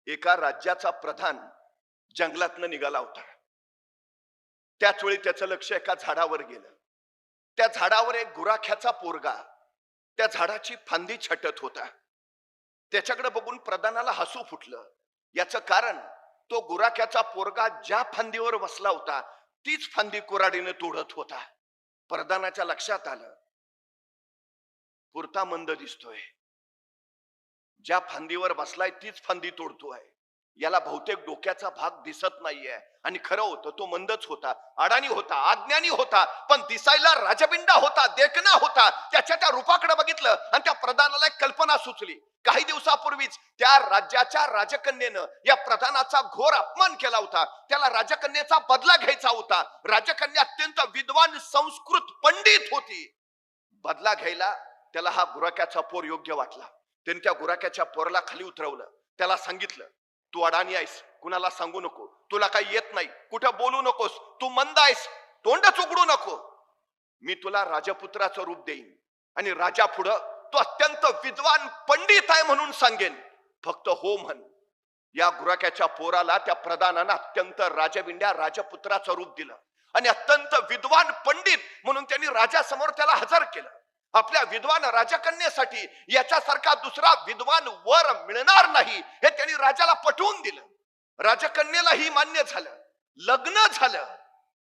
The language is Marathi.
एका राज्याचा प्रधान जंगलातनं निघाला होता. त्याच वेळी त्याचं लक्ष एका झाडावर गेलं. त्या झाडावर एक गुराख्याचा पोरगा त्या झाडाची फांदी छटत होता. त्याच्याकडे बघून प्रधानाला हसू फुटलं. याचं कारण तो गुराख्याचा पोरगा ज्या फांदीवर बसला होता तीच फांदी कुऱ्हाडीने तोडत होता. प्रधानाच्या लक्षात आलं, पुरता मंद दिसतोय, ज्या फांदीवर बसलाय तीच फांदी तोडतोय. याला बहुतेक डोक्याचा भाग दिसत नाहीये. आणि खरं होतं, तो मंदच होता, अडाणी होता, अज्ञानी होता, पण दिसायला राजबिंडा होता, देखणा होता. त्याच्या त्या रूपाकडे बघितलं आणि त्या प्रधानाला एक कल्पना सुचली. काही दिवसापूर्वीच त्या राज्याच्या राजकन्येनं या प्रधानाचा घोर अपमान केला होता. त्याला राजकन्येचा बदला घ्यायचा होता. राजकन्या अत्यंत विद्वान, संस्कृत, पंडित होती. बदला घ्यायला त्याला हा गुराख्याचा पोर योग्य वाटला. त्याने त्या गुराख्याच्या पोराला खाली उतरवलं. त्याला सांगितलं, तू अडाणी आहेस, कुणाला सांगू नको, तुला काही येत नाही, कुठं बोलू नकोस, तू मंद आहेस, तोंडच उघडू नको. मी तुला राजपुत्राचं रूप देईन आणि राजा पुढं तो अत्यंत विद्वान पंडित आहे म्हणून सांगेन, फक्त हो म्हण. या गुराख्याच्या पोराला त्या प्रधानानं अत्यंत राजबिंड्या राजपुत्राचं रूप दिलं आणि अत्यंत विद्वान पंडित म्हणून त्यांनी राजासमोर त्याला हजर केलं. आपल्या विद्वान राजकन्येसाठी याच्यासारखा दुसरा विद्वान वर मिळणार नाही हे त्यांनी राजाला पटवून दिलं. राजकन्येला ही मान्य झालं, लग्न झालं.